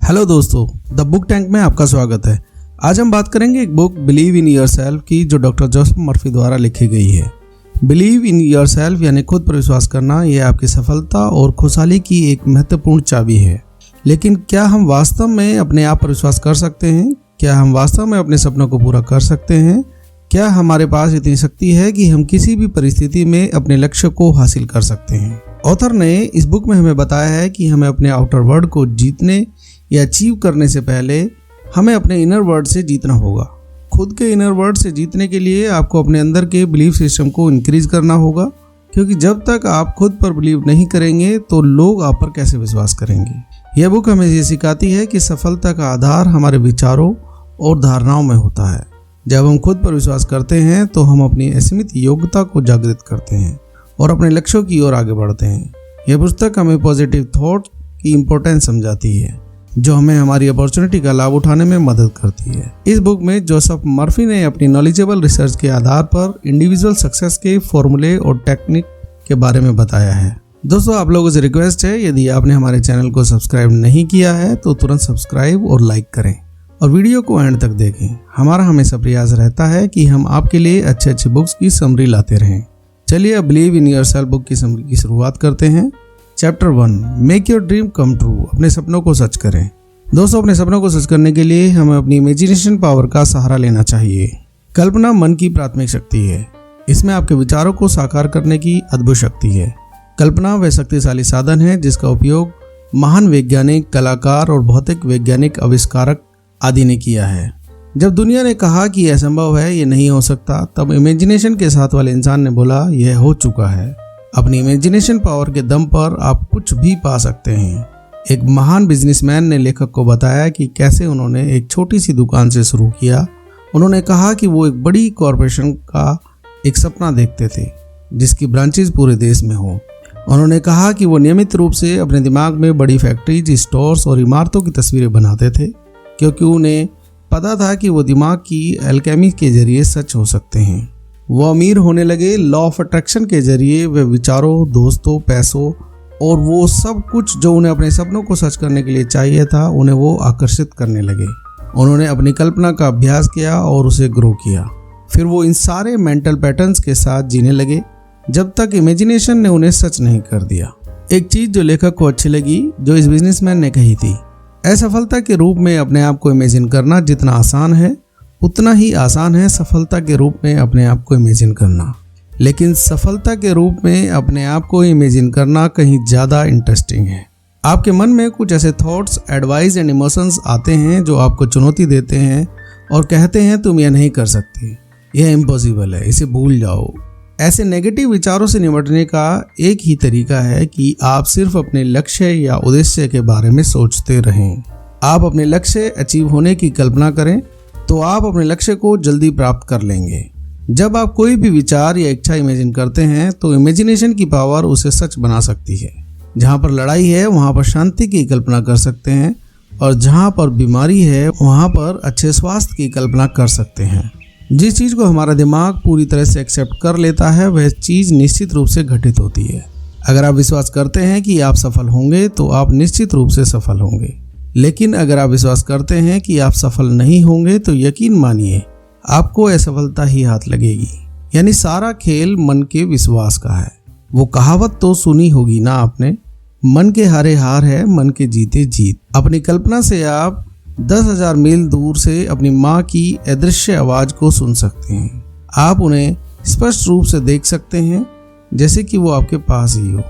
Hello दोस्तों, the book tank में आपका स्वागत है। आज हम बात करेंगे एक बुक बिलीव इन योरसेल्फ की, जो डॉक्टर जोसेफ मर्फी द्वारा लिखी गई है। बिलीव इन योरसेल्फ यानी खुद पर विश्वास करना, यह आपकी सफलता और खुशहाली की एक महत्वपूर्ण चाबी है। लेकिन क्या हम वास्तव में अपने आप पर विश्वास कर सकते हैं? क्या हम वास्तव में अपने सपनों को पूरा कर सकते हैं? क्या हमारे पास इतनी शक्ति है कि हम किसी भी परिस्थिति में अपने लक्ष्य को हासिल कर सकते हैं? ऑथर ने इस बुक में हमें बताया है कि हमें अपने आउटर वर्ल्ड को जीतने या अचीव करने से पहले हमें अपने इनर वर्ल्ड से जीतना होगा। खुद के इनर वर्ल्ड से जीतने के लिए आपको अपने अंदर के बिलीफ सिस्टम को इंक्रीज करना होगा, क्योंकि जब तक आप खुद पर बिलीव नहीं करेंगे तो लोग आप पर कैसे विश्वास करेंगे। यह बुक हमें ये सिखाती है कि सफलता का आधार हमारे विचारों और धारणाओं में होता है। जब हम खुद पर विश्वास करते हैं तो हम अपनी असीमित योग्यता को जागृत करते हैं और अपने लक्ष्यों की ओर आगे बढ़ते हैं। यह पुस्तक हमें पॉजिटिव थॉट की इम्पोर्टेंस समझाती है, जो हमें हमारी अपॉर्चुनिटी का लाभ उठाने में मदद करती है। इस बुक में जोसेफ मर्फी ने अपनी नॉलेजेबल रिसर्च के आधार पर इंडिविजुअल सक्सेस के फॉर्मूले और टेक्निक के बारे में बताया है। दोस्तों, आप लोगों से रिक्वेस्ट है, यदि आपने हमारे चैनल को सब्सक्राइब नहीं किया है तो तुरंत सब्सक्राइब और लाइक करें और वीडियो को एंड तक देखें। हमारा हमेशा प्रयास रहता है कि हम आपके लिए अच्छे बुक्स की समरी लाते रहें। चलिए अब बिलीव इन योरसेल्फ बुक की समरी की शुरुआत करते हैं। Chapter 1, make your dream come true. अपने सपनों को सच करें। दोस्तों, अपने सपनों को सच करने के लिए हमें अपनी इमेजिनेशन पावर का सहारा लेना चाहिए। कल्पना मन की प्राथमिक शक्ति है। इसमें आपके विचारों को साकार करने की अद्भुत शक्ति है। कल्पना वह शक्तिशाली साधन है जिसका उपयोग महान वैज्ञानिक, कलाकार और भौतिक वैज्ञानिक आविष्कारक आदि ने किया है। जब दुनिया ने कहा कि यह संभव है, यह नहीं हो सकता, तब इमेजिनेशन के साथ वाले इंसान ने बोला यह हो चुका है। अपनी इमेजिनेशन पावर के दम पर आप कुछ भी पा सकते हैं। एक महान बिजनेसमैन ने लेखक को बताया कि कैसे उन्होंने एक छोटी सी दुकान से शुरू किया। उन्होंने कहा कि वो एक बड़ी कॉरपोरेशन का एक सपना देखते थे जिसकी ब्रांचेज पूरे देश में हो। उन्होंने कहा कि वो नियमित रूप से अपने दिमाग में बड़ी फैक्ट्रीज, स्टोर्स और इमारतों की तस्वीरें बनाते थे, क्योंकि उन्हें पता था कि वो दिमाग की एल्केमी के जरिए सच हो सकते हैं। वो अमीर होने लगे। लॉ ऑफ अट्रैक्शन के जरिए वे विचारों, दोस्तों, पैसों और वो सब कुछ जो उन्हें अपने सपनों को सच करने के लिए चाहिए था, उन्हें वो आकर्षित करने लगे। उन्होंने अपनी कल्पना का अभ्यास किया और उसे ग्रो किया। फिर वो इन सारे मेंटल पैटर्न्स के साथ जीने लगे जब तक इमेजिनेशन ने उन्हें सच नहीं कर दिया। एक चीज जो लेखक को अच्छी लगी, जो इस बिजनेसमैन ने कही थी, असफलता के रूप में अपने आप को इमेजिन करना जितना आसान है, उतना ही आसान है सफलता के रूप में अपने आप को इमेजिन करना। लेकिन सफलता के रूप में अपने आप को इमेजिन करना कहीं ज़्यादा इंटरेस्टिंग है। आपके मन में कुछ ऐसे थॉट्स, एडवाइस एंड इमोशंस आते हैं जो आपको चुनौती देते हैं और कहते हैं तुम यह नहीं कर सकते, यह इम्पॉसिबल है, इसे भूल जाओ। ऐसे नेगेटिव विचारों से निपटने का एक ही तरीका है कि आप सिर्फ अपने लक्ष्य या उद्देश्य के बारे में सोचते रहें। आप अपने लक्ष्य अचीव होने की कल्पना करें तो आप अपने लक्ष्य को जल्दी प्राप्त कर लेंगे। जब आप कोई भी विचार या इच्छा इमेजिन करते हैं तो इमेजिनेशन की पावर उसे सच बना सकती है। जहाँ पर लड़ाई है वहाँ पर शांति की कल्पना कर सकते हैं, और जहाँ पर बीमारी है वहाँ पर अच्छे स्वास्थ्य की कल्पना कर सकते हैं। जिस चीज़ को हमारा दिमाग पूरी तरह से एक्सेप्ट कर लेता है, वह चीज़ निश्चित रूप से घटित होती है। अगर आप विश्वास करते हैं कि आप सफल होंगे तो आप निश्चित रूप से सफल होंगे। लेकिन अगर आप विश्वास करते हैं कि आप सफल नहीं होंगे तो यकीन मानिए आपको असफलता ही हाथ लगेगी। यानी सारा खेल मन के विश्वास का है। वो कहावत तो सुनी होगी ना आपने, मन के हारे हार है, मन के जीते जीत। अपनी कल्पना से आप 10,000 मील दूर से अपनी माँ की अदृश्य आवाज को सुन सकते हैं। आप उन्हें स्पष्ट रूप से देख सकते हैं, जैसे कि वो आपके पास ही हो।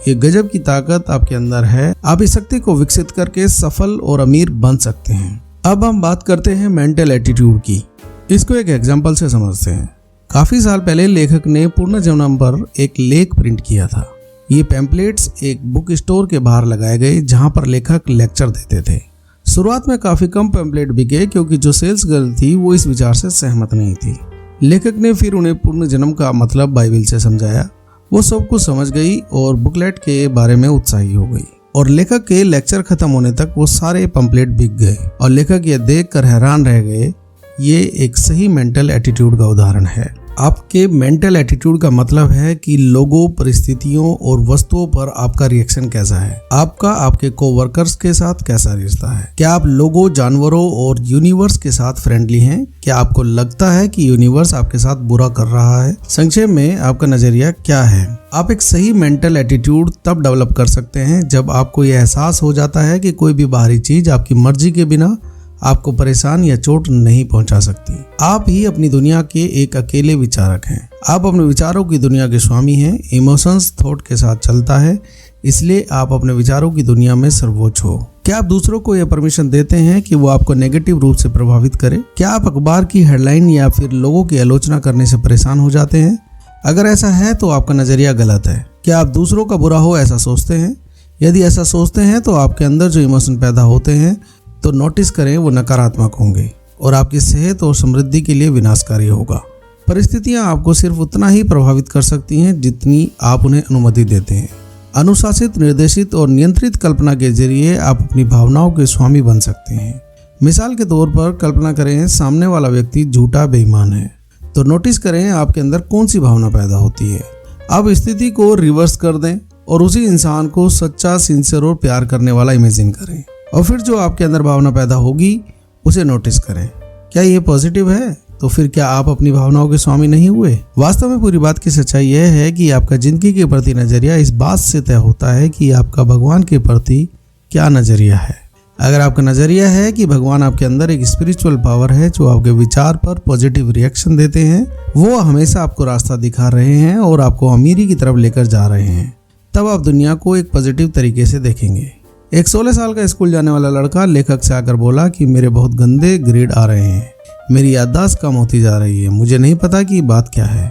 ये गजब की ताकत आपके अंदर है। आप इस शक्ति को विकसित करके सफल और अमीर बन सकते हैं। अब हम बात करते हैं मेंटल एटीट्यूड की। इसको एक एग्जांपल से समझते हैं। काफी साल पहले लेखक ने पुनर्जन्म पर एक लेख प्रिंट किया था। ये पैम्पलेट्स एक बुक स्टोर के बाहर लगाए गए जहां पर लेखक लेक्चर देते थे। शुरुआत में काफी कम पैम्पलेट बिके, क्योंकि जो सेल्स गर्ल थी वो इस विचार से सहमत नहीं थी। लेखक ने फिर उन्हें पुनर्जन्म का मतलब बाइबल से समझाया। वो सब कुछ समझ गई और बुकलेट के बारे में उत्साही हो गई, और लेखक के लेक्चर खत्म होने तक वो सारे पंपलेट बिक गए और लेखक ये देखकर हैरान रह गए। ये एक सही मेंटल एटीट्यूड का उदाहरण है। आपके मेंटल एटीट्यूड का मतलब है कि लोगों, परिस्थितियों और वस्तुओं पर आपका रिएक्शन कैसा है। आपका आपके कोवर्कर्स के साथ कैसा रिश्ता है। क्या आप लोगों, जानवरों और यूनिवर्स के साथ फ्रेंडली हैं। क्या आपको लगता है कि यूनिवर्स आपके साथ बुरा कर रहा है। संक्षेप में आपका नजरिया क्या है। आप एक सही मेंटल एटीट्यूड तब डेवलप कर सकते हैं जब आपको यह एहसास हो जाता है कि कोई भी बाहरी चीज आपकी मर्जी के बिना आपको परेशान या चोट नहीं पहुंचा सकती। आप ही अपनी दुनिया के एक अकेले विचारक हैं। आप अपने विचारों की दुनिया के स्वामी हैं। इमोशंस थॉट के साथ चलता है, इसलिए आप अपने विचारों की दुनिया में सर्वोच्च हो। क्या आप दूसरों को यह परमिशन देते हैं कि वो आपको नेगेटिव रूप से प्रभावित करे। क्या आप अखबार की हेडलाइन या फिर लोगों की आलोचना करने से परेशान हो जाते हैं। अगर ऐसा है तो आपका नजरिया गलत है। क्या आप दूसरों का बुरा हो ऐसा सोचते हैं। यदि ऐसा सोचते हैं तो आपके अंदर जो इमोशन पैदा होते हैं तो नोटिस करें वो नकारात्मक होंगे और आपकी सेहत और समृद्धि के लिए विनाशकारी होगा। परिस्थितियां आपको सिर्फ उतना ही प्रभावित कर सकती हैं जितनी आप उन्हें अनुमति देते हैं। अनुशासित, निर्देशित और नियंत्रित कल्पना के जरिए आप अपनी भावनाओं के स्वामी बन सकते हैं। मिसाल के तौर पर कल्पना करें सामने वाला व्यक्ति झूठा बेईमान है, तो नोटिस करें आपके अंदर कौन सी भावना पैदा होती है। आप स्थिति को रिवर्स कर दें और उसी इंसान को सच्चा, सिंसियर और प्यार करने वाला इमेजिन करें और फिर जो आपके अंदर भावना पैदा होगी उसे नोटिस करें। क्या ये पॉजिटिव है? तो फिर क्या आप अपनी भावनाओं के स्वामी नहीं हुए। वास्तव में पूरी बात की सच्चाई यह है कि आपका जिंदगी के प्रति नजरिया इस बात से तय होता है कि आपका भगवान के प्रति क्या नजरिया है। अगर आपका नजरिया है कि भगवान आपके अंदर एक स्पिरिचुअल पावर है जो आपके विचार पर पॉजिटिव रिएक्शन देते हैं, वो हमेशा आपको रास्ता दिखा रहे हैं और आपको अमीरी की तरफ लेकर जा रहे हैं, तब आप दुनिया को एक पॉजिटिव तरीके से देखेंगे। एक 16 साल का स्कूल जाने वाला लड़का लेखक से आकर बोला कि मेरे बहुत गंदे ग्रेड आ रहे हैं, मेरी याददाश्त कम होती जा रही है, मुझे नहीं पता कि बात क्या है।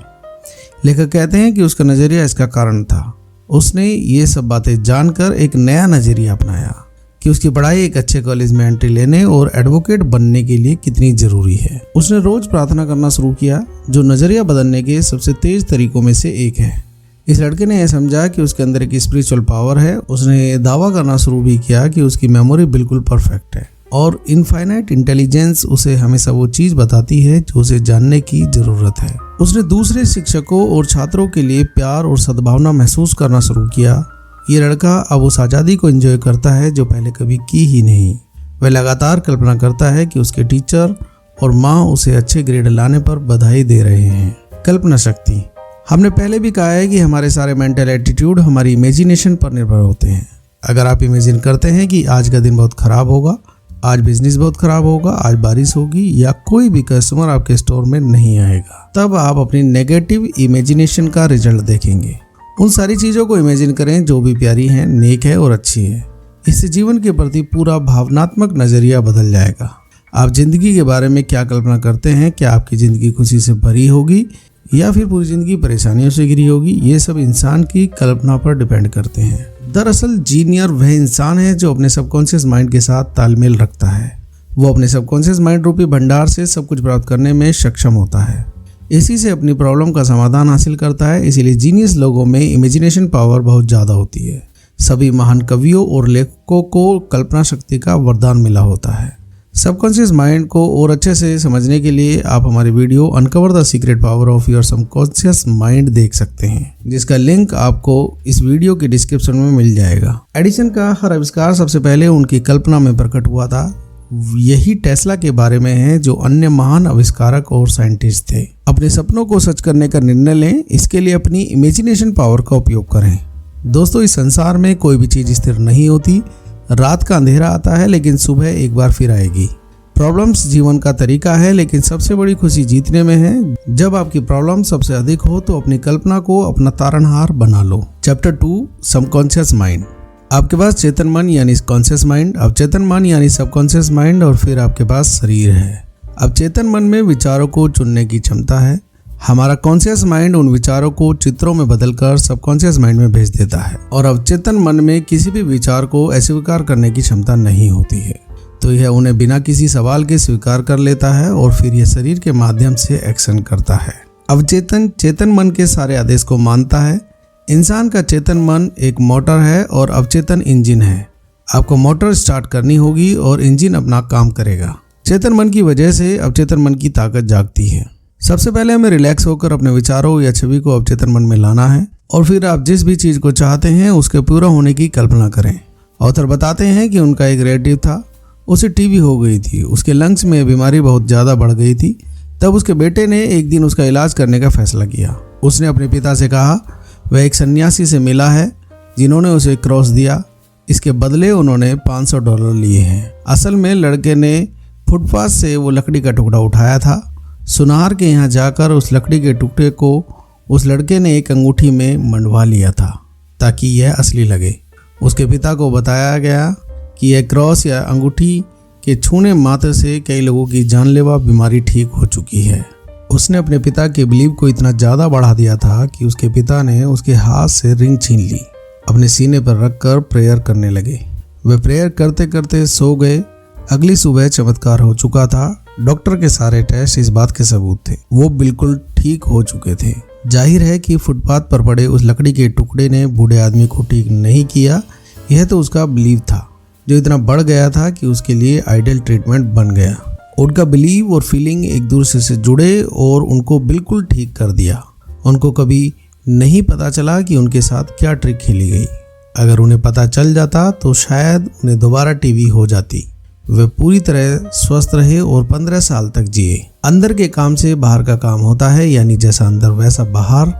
लेखक कहते हैं कि उसका नजरिया इसका कारण था। उसने ये सब बातें जानकर एक नया नजरिया अपनाया कि उसकी पढ़ाई एक अच्छे कॉलेज में एंट्री लेने और एडवोकेट बनने के लिए कितनी जरूरी है। उसने रोज प्रार्थना करना शुरू किया, जो नजरिया बदलने के सबसे तेज तरीकों में से एक है। इस लड़के ने यह समझा कि उसके अंदर एक स्पिरिचुअल पावर है। उसने दावा करना शुरू भी किया कि उसकी मेमोरी बिल्कुल परफेक्ट है और इनफाइनाइट इंटेलिजेंस उसे हमेशा वो चीज बताती है जो उसे जानने की जरूरत है। उसने दूसरे शिक्षकों और छात्रों के लिए प्यार और सद्भावना महसूस करना शुरू किया। ये लड़का अब उस आज़ादी को एंजॉय करता है जो पहले कभी की ही नहीं। वह लगातार कल्पना करता है कि उसके टीचर और माँ उसे अच्छे ग्रेड लाने पर बधाई दे रहे हैं। कल्पना शक्ति। हमने पहले भी कहा है कि हमारे सारे मेंटल एटीट्यूड हमारी इमेजिनेशन पर निर्भर होते हैं। अगर आप इमेजिन करते हैं कि आज का दिन बहुत खराब होगा, आज बिजनेस बहुत खराब होगा, आज बारिश होगी या कोई भी कस्टमर आपके स्टोर में नहीं आएगा, तब आप अपनी नेगेटिव इमेजिनेशन का रिजल्ट देखेंगे। उन सारी चीज़ों को इमेजिन करें जो भी प्यारी हैं, नेक है और अच्छी है। इससे जीवन के प्रति पूरा भावनात्मक नजरिया बदल जाएगा। आप जिंदगी के बारे में क्या कल्पना करते हैं? क्या आपकी जिंदगी खुशी से भरी होगी या फिर पूरी जिंदगी परेशानियों से घिरी होगी? ये सब इंसान की कल्पना पर डिपेंड करते हैं। दरअसल जीनियर वह इंसान है जो अपने सबकॉन्शियस माइंड के साथ तालमेल रखता है। वो अपने सबकॉन्शियस माइंड रूपी भंडार से सब कुछ प्राप्त करने में सक्षम होता है। इसी से अपनी प्रॉब्लम का समाधान हासिल करता है। इसीलिए जीनियस लोगों में इमेजिनेशन पावर बहुत ज़्यादा होती है। सभी महान कवियों और लेखकों को कल्पना शक्ति का वरदान मिला होता है। सबकॉन्शियस माइंड को और अच्छे से समझने के लिए आप हमारी video uncover the secret power of your subconscious mind देख सकते हैं, जिसका लिंक आपको इस वीडियो के डिस्क्रिप्शन में मिल जाएगा। एडिसन का हर आविष्कार सबसे पहले उनकी कल्पना में प्रकट हुआ था। यही टेस्ला के बारे में है, जो अन्य महान आविष्कारक और साइंटिस्ट थे। अपने सपनों को सच करने का निर्णय लें, इसके लिए अपनी इमेजिनेशन पावर का उपयोग करें। दोस्तों, इस संसार में कोई भी चीज स्थिर नहीं होती। रात का अंधेरा आता है लेकिन सुबह एक बार फिर आएगी। प्रॉब्लम्स जीवन का तरीका है, लेकिन सबसे बड़ी खुशी जीतने में है। जब आपकी प्रॉब्लम सबसे अधिक हो तो अपनी कल्पना को अपना तारणहार बना लो। Chapter 2 subconscious mind. आपके पास चेतन मन यानी कॉन्शियस माइंड, अब चेतन मन यानी सबकॉन्शियस माइंड और फिर आपके पास शरीर है। अब चेतन मन में विचारों को चुनने की क्षमता है। हमारा कॉन्शियस माइंड उन विचारों को चित्रों में बदलकर सबकॉन्शियस माइंड में भेज देता है और अब चेतन मन में किसी भी विचार को अस्वीकार करने की क्षमता नहीं होती है, तो यह उन्हें बिना किसी सवाल के स्वीकार कर लेता है और फिर यह शरीर के माध्यम से एक्शन करता है। अवचेतन चेतन मन के सारे आदेश को मानता है। इंसान का चेतन मन एक मोटर है और अवचेतन इंजन है। आपको मोटर स्टार्ट करनी होगी और इंजन अपना काम करेगा। चेतन मन की वजह से अवचेतन मन की ताकत जागती है। सबसे पहले हमें रिलैक्स होकर अपने विचारों या छवि को अवचेतन मन में लाना है और फिर आप जिस भी चीज़ को चाहते हैं उसके पूरा होने की कल्पना करें। ऑथर बताते हैं कि उनका एक रिलेटिव था, उसे टीबी हो गई थी, उसके लंग्स में बीमारी बहुत ज़्यादा बढ़ गई थी। तब उसके बेटे ने एक दिन उसका इलाज करने का फैसला किया। उसने अपने पिता से कहा वह एक सन्यासी से मिला है जिन्होंने उसे क्रॉस दिया, इसके बदले उन्होंने $500 लिए हैं। असल में लड़के ने फुटपाथ से वो लकड़ी का टुकड़ा उठाया था। सुनार के यहाँ जाकर उस लकड़ी के टुकड़े को उस लड़के ने एक अंगूठी में मंडवा लिया था ताकि यह असली लगे। उसके पिता को बताया गया कि यह क्रॉस या अंगूठी के छूने मात्र से कई लोगों की जानलेवा बीमारी ठीक हो चुकी है। उसने अपने पिता के बिलीव को इतना ज़्यादा बढ़ा दिया था कि उसके पिता ने उसके हाथ से रिंग छीन ली, अपने सीने पर रखकर प्रेयर करने लगे। वे प्रेयर करते करते सो गए। अगली सुबह चमत्कार हो चुका था। डॉक्टर के सारे टेस्ट इस बात के सबूत थे, वो बिल्कुल ठीक हो चुके थे। जाहिर है कि फुटपाथ पर पड़े उस लकड़ी के टुकड़े ने बूढ़े आदमी को ठीक नहीं किया। यह तो उसका बिलीव था जो इतना बढ़ गया था कि उसके लिए आइडियल ट्रीटमेंट बन गया। उनका बिलीव और फीलिंग एक दूसरे से जुड़े और उनको बिल्कुल ठीक कर दिया। उनको कभी नहीं पता चला कि उनके साथ क्या ट्रिक खेली गई। अगर उन्हें पता चल जाता तो शायद उन्हें दोबारा टीबी हो जाती। वे पूरी तरह स्वस्थ रहे और 15 साल तक जिए। अंदर के काम से बाहर का काम होता है, यानी जैसा अंदर वैसा बाहर।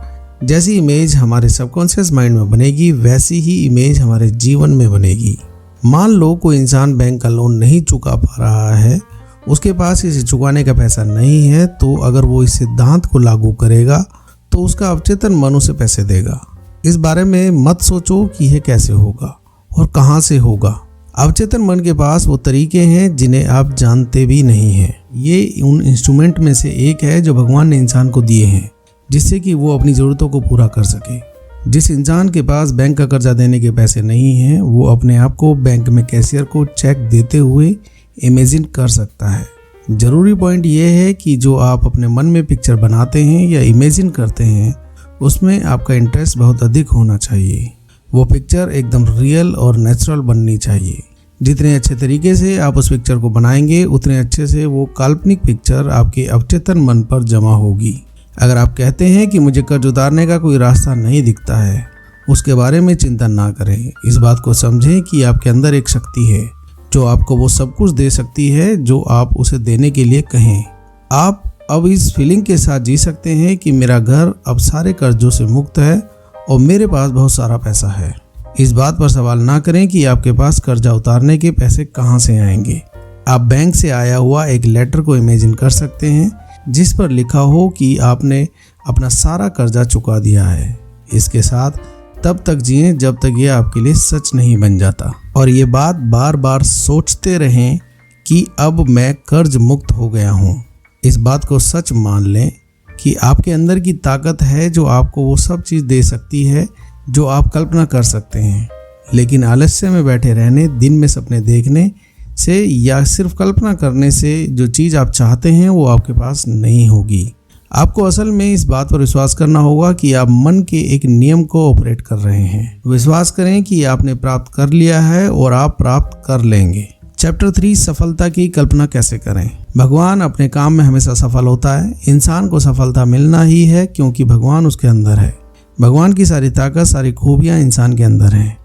जैसी इमेज हमारे सबकॉन्शियस माइंड में बनेगी वैसी ही इमेज हमारे जीवन में बनेगी। मान लो कोई इंसान बैंक का लोन नहीं चुका पा रहा है, उसके पास इसे चुकाने का पैसा नहीं है, तो अगर वो इस सिद्धांत को लागू करेगा तो उसका अवचेतन मन उसे पैसे देगा। इस बारे में मत सोचो कि यह कैसे होगा और कहाँ से होगा। अवचेतन मन के पास वो तरीके हैं जिन्हें आप जानते भी नहीं हैं। ये उन इंस्ट्रूमेंट में से एक है जो भगवान ने इंसान को दिए हैं जिससे कि वो अपनी ज़रूरतों को पूरा कर सके। जिस इंसान के पास बैंक का कर्जा देने के पैसे नहीं हैं, वो अपने आप को बैंक में कैशियर को चेक देते हुए इमेजिन कर सकता है। ज़रूरी पॉइंट ये है कि जो आप अपने मन में पिक्चर बनाते हैं या इमेजिन करते हैं उसमें आपका इंटरेस्ट बहुत अधिक होना चाहिए। वो पिक्चर एकदम रियल और नेचुरल बननी चाहिए। जितने अच्छे तरीके से आप उस पिक्चर को बनाएंगे उतने अच्छे से वो काल्पनिक पिक्चर आपके अवचेतन मन पर जमा होगी। अगर आप कहते हैं कि मुझे कर्ज उतारने का कोई रास्ता नहीं दिखता है, उसके बारे में चिंता ना करें। इस बात को समझें कि आपके अंदर एक शक्ति है जो आपको वो सब कुछ दे सकती है जो आप उसे देने के लिए कहें। आप अब इस फीलिंग के साथ जी सकते हैं कि मेरा घर अब सारे कर्जों से मुक्त है और मेरे पास बहुत सारा पैसा है। इस बात पर सवाल ना करें कि आपके पास कर्जा उतारने के पैसे कहाँ से आएंगे। आप बैंक से आया हुआ एक लेटर को इमेजिन कर सकते हैं जिस पर लिखा हो कि आपने अपना सारा कर्जा चुका दिया है। इसके साथ तब तक जिएं जब तक ये आपके लिए सच नहीं बन जाता, और ये बात बार बार सोचते रहें कि अब मैं कर्ज मुक्त हो गया हूँ। इस बात को सच मान लें कि आपके अंदर की ताकत है जो आपको वो सब चीज़ दे सकती है जो आप कल्पना कर सकते हैं। लेकिन आलस्य में बैठे रहने, दिन में सपने देखने से या सिर्फ कल्पना करने से जो चीज़ आप चाहते हैं वो आपके पास नहीं होगी। आपको असल में इस बात पर विश्वास करना होगा कि आप मन के एक नियम को ऑपरेट कर रहे हैं। विश्वास करें कि आपने प्राप्त कर लिया है और आप प्राप्त कर लेंगे। चैप्टर 3, सफलता की कल्पना कैसे करें। भगवान अपने काम में हमेशा सफल होता है। इंसान को सफलता मिलना ही है क्योंकि भगवान उसके अंदर है। भगवान की सारी ताकत, सारी खूबियाँ इंसान के अंदर हैं।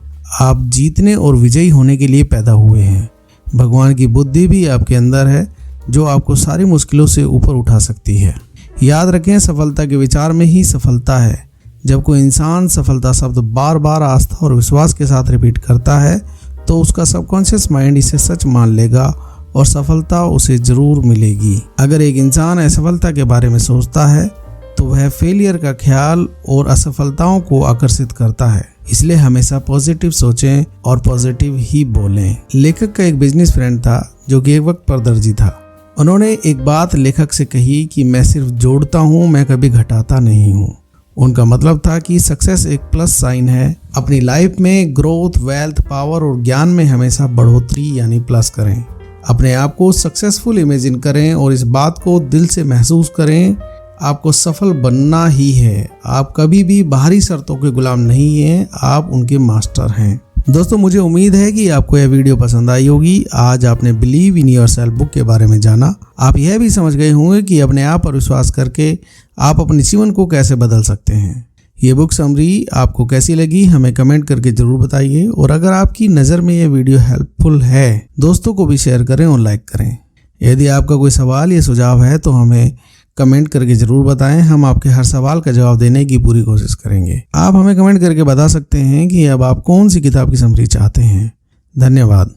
आप जीतने और विजयी होने के लिए पैदा हुए हैं। भगवान की बुद्धि भी आपके अंदर है जो आपको सारी मुश्किलों से ऊपर उठा सकती है। याद रखें, सफलता के विचार में ही सफलता है। जब कोई इंसान सफलता शब्द बार बार आस्था और विश्वास के साथ रिपीट करता है तो उसका सबकॉन्शियस माइंड इसे सच मान लेगा और सफलता उसे जरूर मिलेगी। अगर एक इंसान असफलता के बारे में सोचता है तो वह फेलियर का ख्याल और असफलताओं को आकर्षित करता है। इसलिए हमेशा पॉजिटिव सोचें और पॉजिटिव ही बोलें। लेखक का एक बिजनेस फ्रेंड था जो कि एक वक्त पर दर्जी था। उन्होंने एक बात लेखक से कही कि मैं सिर्फ जोड़ता हूँ, मैं कभी घटाता नहीं हूँ। उनका मतलब था कि सक्सेस एक प्लस साइन है। अपनी लाइफ में ग्रोथ, वेल्थ, पावर और ज्ञान में हमेशा बढ़ोतरी यानी प्लस करें। अपने आप को सक्सेसफुल इमेजिन करें और इस बात को दिल से महसूस करें। आपको सफल बनना ही है। आप कभी भी बाहरी शर्तों के गुलाम नहीं हैं, आप उनके मास्टर हैं। दोस्तों मुझे उम्मीद है कि आपको यह वीडियो पसंद आई होगी। आज आपने बिलीव इन योरसेल्फ बुक के बारे में जाना। आप यह भी समझ गए होंगे कि अपने आप पर विश्वास करके आप अपने जीवन को कैसे बदल सकते हैं। ये बुक समरी आपको कैसी लगी हमें कमेंट करके जरूर बताइए, और अगर आपकी नज़र में ये वीडियो हेल्पफुल है दोस्तों को भी शेयर करें और लाइक करें। यदि आपका कोई सवाल या सुझाव है तो हमें कमेंट करके ज़रूर बताएं। हम आपके हर सवाल का जवाब देने की पूरी कोशिश करेंगे। आप हमें कमेंट करके बता सकते हैं कि अब आप कौन सी किताब की समरी चाहते हैं। धन्यवाद।